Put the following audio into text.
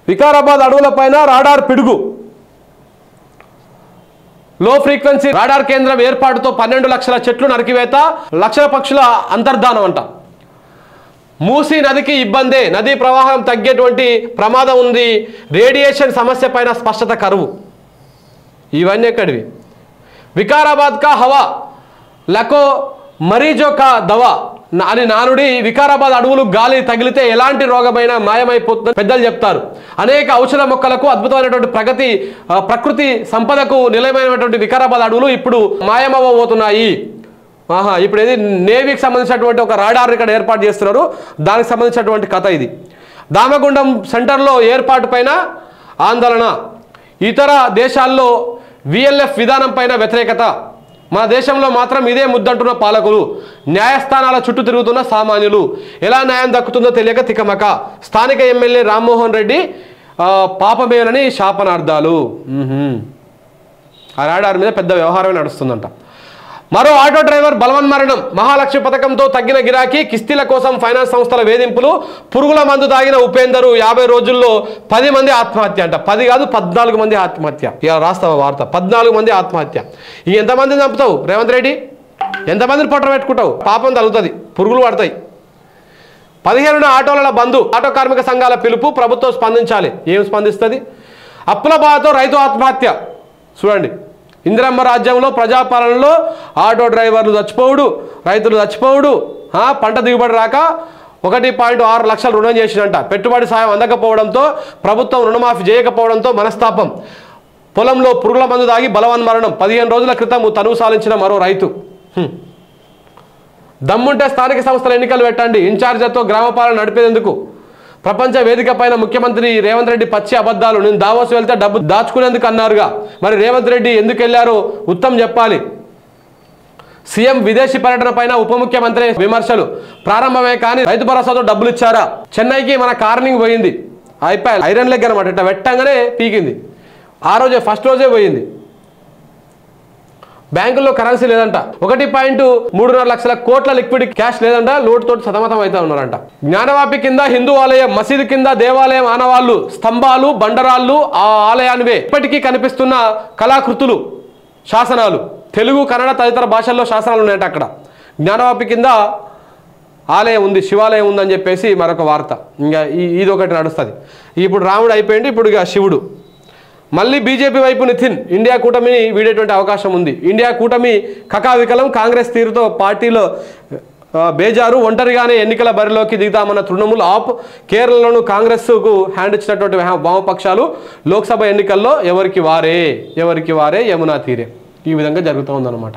Vikarabad అడవులపైన radar పిడుగు. లో frequency radar కేంద్రం ఏర్పాటుతో 12 లక్షల చెట్లు నరికివేత, లక్షల పక్షుల అంతర్ధానం అంట. మూసీ నదికి ఇబ్బందే, నదీ ప్రవాహం తగ్గేటువంటి ప్రమాదం ఉంది, రేడియేషన్ సమస్య పైన స్పష్టత కరువు. ఇవన్నీ ఎక్కడివి? వికారాబాద్ కా హవా లకో మరీజో కా దవా అని నానుడి. వికారాబాద్ అడవులు గాలి తగిలితే ఎలాంటి రోగమైనా మాయమైపోతుందని పెద్దలు చెప్తారు. అనేక ఔషధ మొక్కలకు అద్భుతమైనటువంటి ప్రకృతి సంపదకు నిలయమైనటువంటి వికారాబాద్ అడవులు ఇప్పుడు మాయమవ్వబోతున్నాయి. ఇప్పుడు ఇది నేవీకి సంబంధించినటువంటి ఒక రాడార్ ఇక్కడ ఏర్పాటు చేస్తున్నారు. దానికి సంబంధించినటువంటి కథ ఇది. దామగుండం సెంటర్లో ఏర్పాటు పైన ఆందోళన. ఇతర దేశాల్లో విఎల్ఎఫ్ విధానం పైన వ్యతిరేకత. మన దేశంలో మాత్రం ఇదే ముద్దంటున్న పాలకులు, న్యాయస్థానాల చుట్టూ తిరుగుతున్న సామాన్యులు. ఎలా న్యాయం దక్కుతుందో తెలియక తికమక. స్థానిక ఎమ్మెల్యే రామ్మోహన్ రెడ్డి పాపమేనని శాపనార్థాలు. ఆ రాడార్ మీద పెద్ద వ్యవహారమే నడుస్తుందంట. మరో ఆటో డ్రైవర్ బలవన్మరణం. మహాలక్ష్మి పథకంతో తగ్గిన గిరాకీ, కిస్తీల కోసం ఫైనాన్స్ సంస్థల వేధింపులు, పురుగుల మందు తాగిన ఉపేందరు 50 రోజుల్లో 10 మంది ఆత్మహత్య అంట. 10 కాదు 14 మంది ఆత్మహత్య. ఇలా రాస్తావా వార్త? 14 మంది ఆత్మహత్య. ఈ ఎంతమందిని చంపుతావు రేవంత్ రెడ్డి? ఎంతమందిని పొట్ట పెట్టుకుంటావు? పాపం తగులుతుంది, పురుగులు పడతాయి. 15న ఆటోల బంధు, ఆటో కార్మిక సంఘాల పిలుపు, ప్రభుత్వం స్పందించాలి. ఏం స్పందిస్తుంది? అప్పుల బాధతో రైతు ఆత్మహత్య. చూడండి, ఇందిరమ్మ రాజ్యంలో ప్రజాపాలనలో ఆటో డ్రైవర్లు చచ్చిపోవుడు, రైతులు చచ్చిపోవుడు, పంట దిగుబడి రాక 1.6 లక్షలు రుణం చేసినంట. పెట్టుబడి సాయం అందకపోవడంతో, ప్రభుత్వం రుణమాఫీ చేయకపోవడంతో మనస్తాపం. పొలంలో పురుగుల మందు దాగి బలవన్మరణం. 15 రోజుల క్రితం తనువు సాలించిన మరో రైతు. దమ్ముంటే స్థానిక సంస్థల ఎన్నికలు పెట్టండి, ఇన్ఛార్జీలతో గ్రామ పాలన నడిపేందుకు. ప్రపంచ వేదిక పైన ముఖ్యమంత్రి రేవంత్ రెడ్డి పచ్చి అబద్ధాలు. నేను దావోస్ వెళ్తే డబ్బు దాచుకునేందుకు అన్నారుగా, మరి రేవంత్ రెడ్డి ఎందుకు వెళ్ళారో ఉత్తమ్ చెప్పాలి. సీఎం విదేశీ పర్యటన పైన ఉప ముఖ్యమంత్రి విమర్శలు. ప్రారంభమే కానీ రైతు భరోసాతో డబ్బులు ఇచ్చారా? చెన్నైకి మన కార్నింగ్ పోయింది, అయిపోయి ఐరన్ లెగ్ అనమాట. ఇట్లా పెట్టంగానే పీకింది. ఆ రోజే ఫస్ట్ రోజే పోయింది. బ్యాంకుల్లో కరెన్సీ లేదంట. 1.3 లక్షల కోట్ల లిక్విడ్ క్యాష్ లేదంట. లోటుతో సతమతం అవుతా ఉన్నారంట. జ్ఞానవాపి కింద హిందూ ఆలయం, మసీదు కింద దేవాలయం ఆనవాళ్లు, స్తంభాలు బండరాళ్ళు ఆ ఆలయానివే. ఇప్పటికీ కనిపిస్తున్న కళాకృతులు, శాసనాలు, తెలుగు కన్నడ తదితర భాషల్లో శాసనాలు ఉన్నాయంట. అక్కడ జ్ఞానవాపి కింద ఆలయం ఉంది, శివాలయం ఉందని చెప్పేసి మరొక వార్త. ఇంకా ఇది ఒకటి నడుస్తుంది. ఇప్పుడు రాముడు అయిపోయింది, ఇప్పుడు ఇక శివుడు. మళ్ళీ బీజేపీ వైపు నితిన్. ఇండియా కూటమిని వీడేటువంటి అవకాశం ఉంది. ఇండియా కూటమి కకావికలం. కాంగ్రెస్ తీరుతో పార్టీలో బేజారు. ఒంటరిగానే ఎన్నికల బరిలోకి దిగుతామన్న తృణమూల్ ఆప్. కేరళలోనూ కాంగ్రెస్కు హ్యాండ్ ఇచ్చినటువంటి వామపక్షాలు. లోక్సభ ఎన్నికల్లో ఎవరికి వారే యమునా తీరే. ఈ విధంగా జరుగుతూ ఉందన్నమాట.